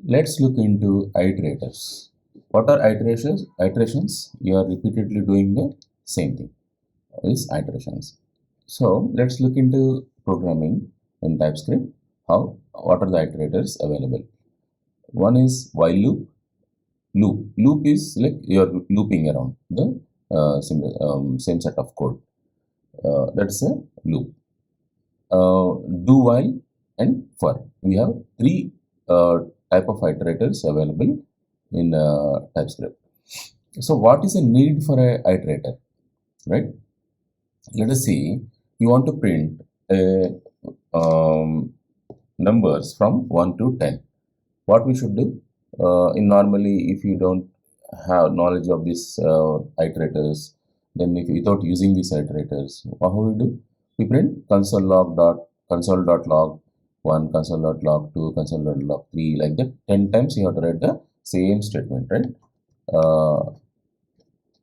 Let's look into iterators. What are iterations? Iterations, you are repeatedly doing the same thing, is iterations. So let's look into programming in TypeScript. What are the iterators available? One is while loop. Loop is like you're looping around the same set of code. That's a loop. Do while and for. We have three type of iterators available in TypeScript. So what is the need for a iterator, right? Let us see. You want to print numbers from 1 to 10. What we should do? In normally, if you don't have knowledge of these iterators, then if without using these iterators, what we do? We print console.log 1, console.log 2, console.log 3, like that. 10 times you have to write the same statement, right?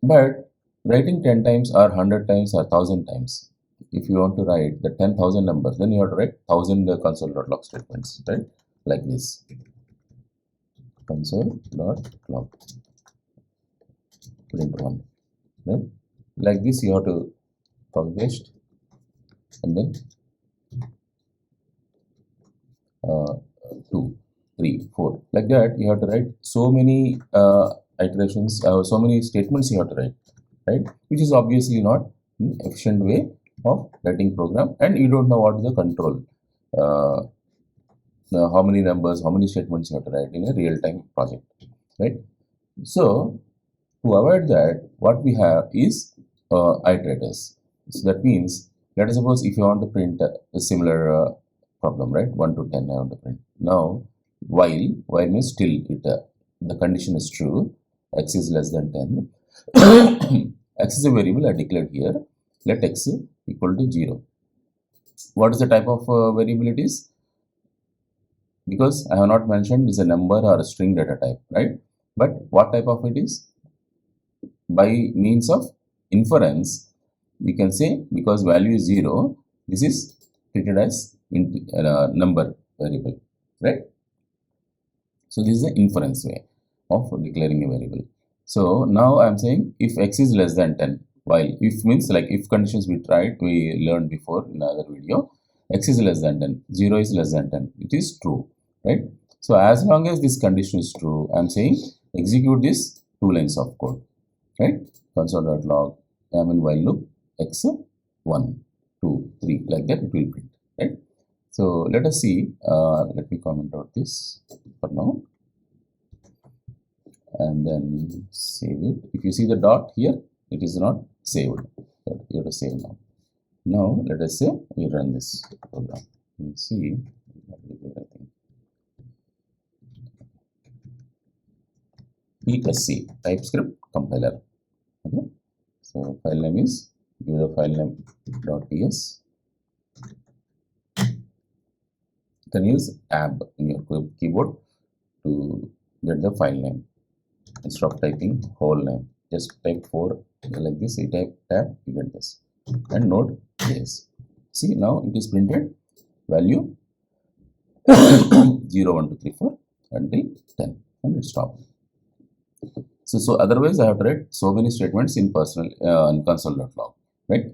But writing 10 times or 100 times or 1000 times, if you want to write the 10,000 numbers, then you have to write 1000 console.log statements, right? Like this. Console.log print 1, right? Like this you have to copy paste and then 2, 3, 4, like that you have to write so many iterations, so many statements you have to write, right? Which is obviously not an efficient way of writing program, and you don't know what is the control, how many numbers, how many statements you have to write in a real-time project, right? So to avoid that, what we have is iterators. So that means, let us suppose if you want to print a similar problem, right? 1 to 10 I want to print. Now, while means still it the condition is true, x is less than 10. X is a variable I declared here. Let x equal to 0. What is the type of variable it is? Because I have not mentioned is a number or a string data type, right? But what type of it is? By means of inference, we can say because value is 0, this is treated as number variable, right? So this is the inference way of declaring a variable. So now I am saying if x is less than 10, while if means like if conditions we learned before in another video, x is less than 10, 0 is less than 10, it is true, right? So as long as this condition is true, I am saying execute this 2 lines of code, right? Console.log while loop x 1, 2, 3, like that it will print, right? So let us see, let me comment out this for now and then save it. If you see the dot here, it is not saved. You have to save now. Now let us say we run this program. You can see TSC, TypeScript compiler. Okay. So file name is, give the file name .ts. You can use ab in your keyboard to get the file name. Instead of typing whole name, just type 4 like this, you type tab, you get this, and node yes. See, now it is printed value 0, 1, 2, 3, 4 until 10 and it stopped. So otherwise I have to write so many statements in in console.log, right?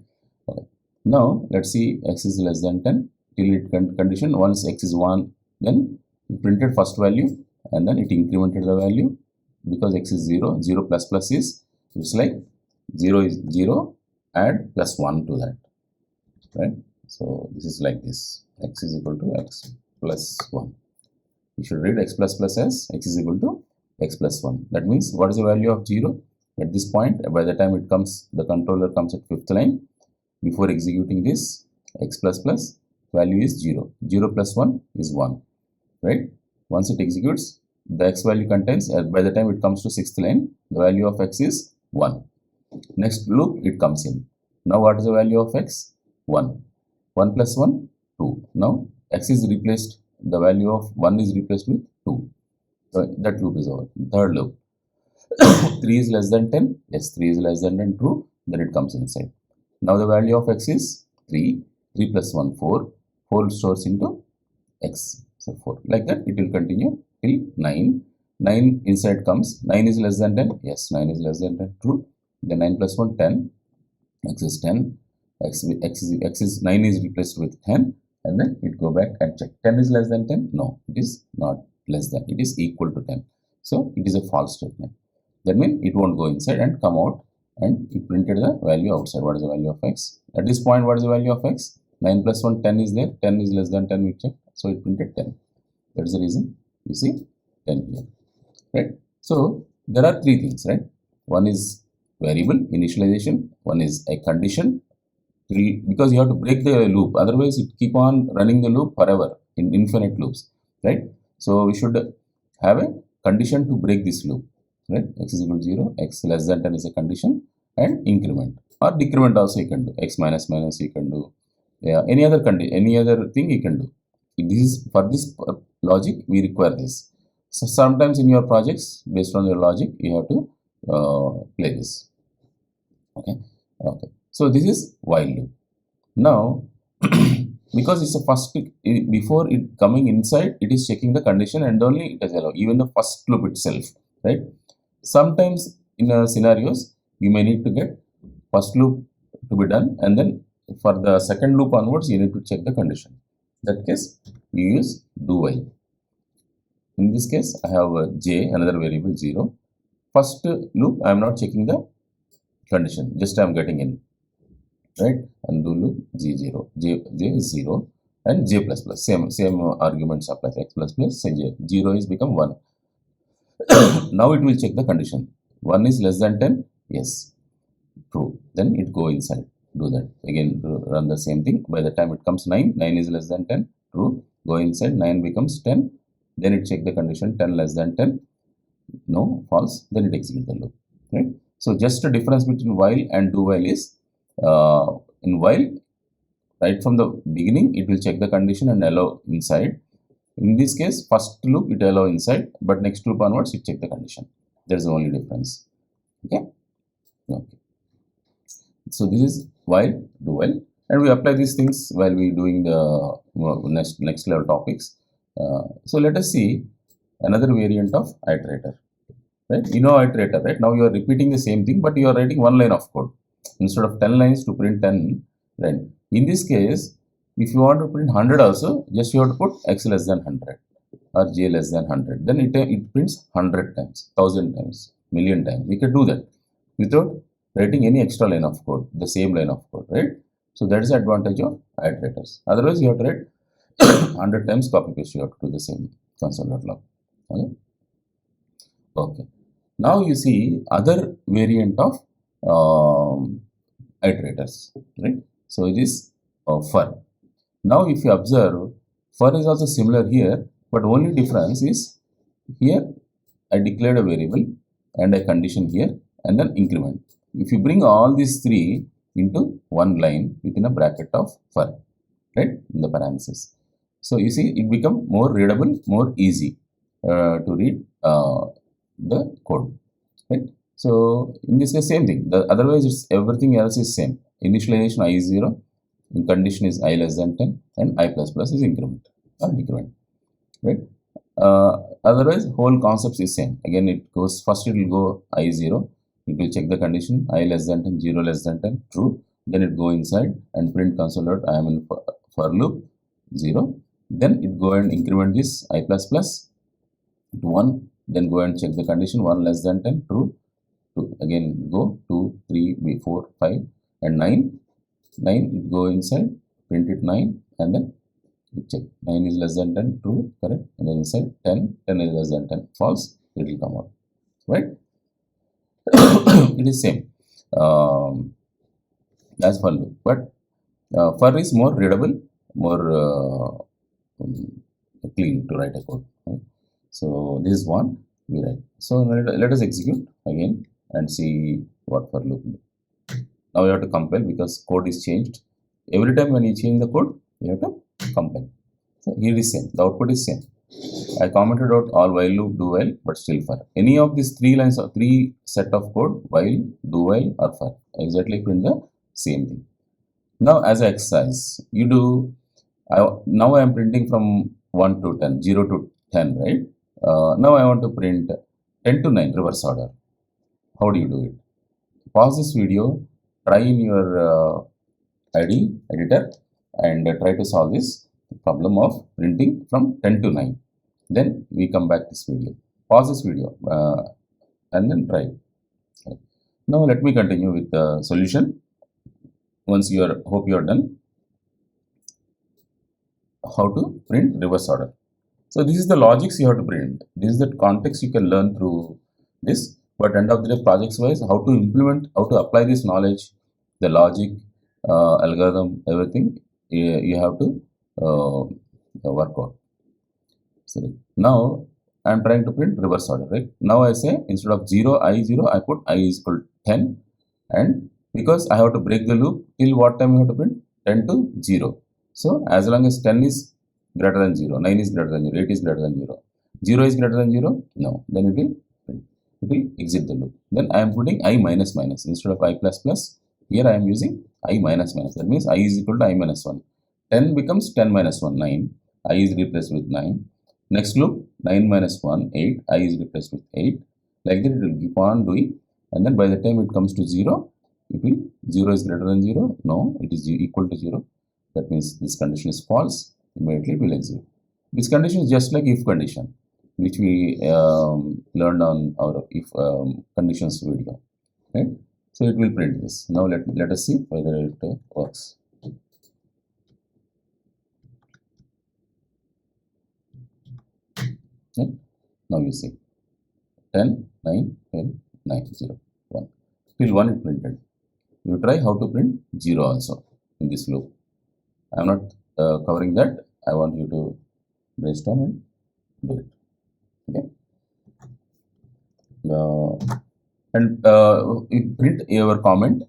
Okay. Now let's see x is less than 10 till it condition. Once x is 1, then it printed first value and then it incremented the value because x is 0, 0 plus plus is, it's like 0 is 0, add plus 1 to that, right? So this is like this, x is equal to x plus 1. You should read x plus plus as x is equal to x plus 1. That means what is the value of 0 at this point? By the time it comes, the controller comes at 5th line, before executing this, x plus plus value is 0. 0 plus 1 is 1, right? Once it executes, the x value contains, by the time it comes to 6th line, the value of x is 1. Next loop it comes in. Now what is the value of x? 1. 1 plus 1, 2. Now x is replaced, the value of 1 is replaced with 2. So that loop is over. Third loop. 3 is less than 10. Yes, 3 is less than 10, true. Then it comes inside. Now the value of x is 3. 3 plus 1, 4. 4 stores into x. So 4. Like that it will continue till 9. 9 inside comes, 9 is less than 10, yes, 9 is less than 10, true. Then 9 plus 1, 10, x is 10, x is 9 is replaced with 10, and then it go back and check. 10 is less than 10, no, it is not less than, it is equal to 10. So it is a false statement. That means it won't go inside and come out, and it printed the value outside. What is the value of x? At this point, what is the value of x? 9 plus 1, 10 is there, 10 is less than 10, we check, so it printed 10. That is the reason you see 10 here, right? So there are three things, right? One is variable initialization, one is a condition, because you have to break the loop, otherwise it keep on running the loop forever in infinite loops, right? So we should have a condition to break this loop, right? X is equal to 0, x less than 10 is a condition, and increment or decrement also you can do, x minus minus you can do, yeah, any other thing you can do. This is for this logic we require this. So sometimes in your projects, based on your logic, you have to play this. Okay. So this is while loop. Now, because it's a first, before it coming inside, it is checking the condition and only it is allow, even the first loop itself, right? Sometimes in scenarios, you may need to get first loop to be done, and then for the second loop onwards, you need to check the condition. In that case, you use do while. In this case, I have j, another variable 0. First loop, I am not checking the condition, just I am getting in, right? And do loop g0, j is 0, and j plus plus, same arguments apply, x plus plus, say j, 0 is become 1. Now it will check the condition. 1 is less than 10, yes, true. Then it go inside, do that. Again, run the same thing. By the time it comes 9, 9 is less than 10, true. Go inside, 9 becomes 10. Then it check the condition, 10 less than 10, no, false. Then it executes the loop, right? So just a difference between while and do while is, in while, right from the beginning, it will check the condition and allow inside. In this case, first loop it allow inside, but next loop onwards it check the condition. There's the only difference. Okay. So this is while, do while, and we apply these things while we doing the next level topics. So let us see another variant of iterator, right? You know iterator, right? Now you are repeating the same thing, but you are writing one line of code instead of 10 lines to print 10, right? In this case, if you want to print 100 also, just you have to put x less than 100 or j less than 100. Then it prints 100 times, 1000 times, million times. We can do that without writing any extra line of code, the same line of code, right? So that is the advantage of iterators. Otherwise, you have to write 100 times copy paste, you have to do the same console.log. Okay. Now you see other variant of iterators, right? So it is for. Now if you observe, for is also similar here, but only difference is here I declared a variable and a condition here and then increment. If you bring all these three into one line within a bracket of for, right, in the parenthesis. So you see it become more readable, more easy to read the code, right? So in this case, same thing. Otherwise, it's everything else is same. Initialization I is 0, in condition is I less than 10, and I plus plus is increment or decrement, right? Otherwise, whole concepts is same. Again, it goes first. It will go I 0. It will check the condition I less than 10, 0 less than 10, true. Then it go inside and print console. I am in for loop 0. Then it go and increment this I plus plus to 1. Then go and check the condition 1 less than 10, true. Again go 2, 3, 4, 5, and 9. 9 it go inside, print it 9, and then it check 9 is less than 10, true, correct, and then inside 10, 10 is less than 10, false, it will come out, right? It is same as for loop, but for is more readable, more clean to write a code, right? So this is one we write. So let us execute again and see what for loop. Now you have to compile because code is changed. Every time when you change the code, you have to compile. So here is same. The output is same. I commented out all while loop, do while, but still for. Any of these three lines or three set of code, while, do while, or for, exactly print the same thing. Now as an exercise, you do. Now I am printing from 1 to 10, 0 to 10, right? Now I want to print 10 to 9 reverse order. How do you do it? Pause this video, try in your editor and try to solve this problem of printing from 10 to 9. Then we come back this video. Pause this video and then try. Now let me continue with the solution. Once you are, hope you are done. How to print reverse order. So this is the logics you have to print. This is the context you can learn through this. But end of the day, projects wise, how to implement, how to apply this knowledge, the logic, algorithm, everything you have to work out. So now I am trying to print reverse order, right? Now I say instead of 0, I put I is equal to 10, and because I have to break the loop till what time you have to print? 10 to 0. So as long as 10 is greater than 0, 9 is greater than 0, 8 is greater than 0, 0 is greater than 0, no, then it will print. It will exit the loop. Then I am putting I minus minus instead of I plus plus. Here I am using I minus minus. That means I is equal to I minus 1. 10 becomes 10 minus 1, 9. I is replaced with 9. Next loop, 9 minus 1, 8. I is replaced with 8. Like that it will keep on doing. And then by the time it comes to 0, it will 0 is greater than 0. No, it is equal to 0. That means this condition is false. Immediately it will exit. This condition is just like if condition, which we learned on our if conditions video, right? So it will print this. Now let us see whether it works. Okay. Now you see 10, 9, 10, 9, 0, 1. Till 1 it printed. You try how to print 0 also in this loop. I am not covering that. I want you to brainstorm and do it. Okay. And you print your comment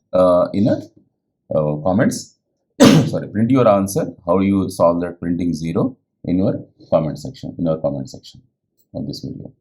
in a comments. Sorry, print your answer. How do you solve that printing 0 in your comment section? In our comment section of this video.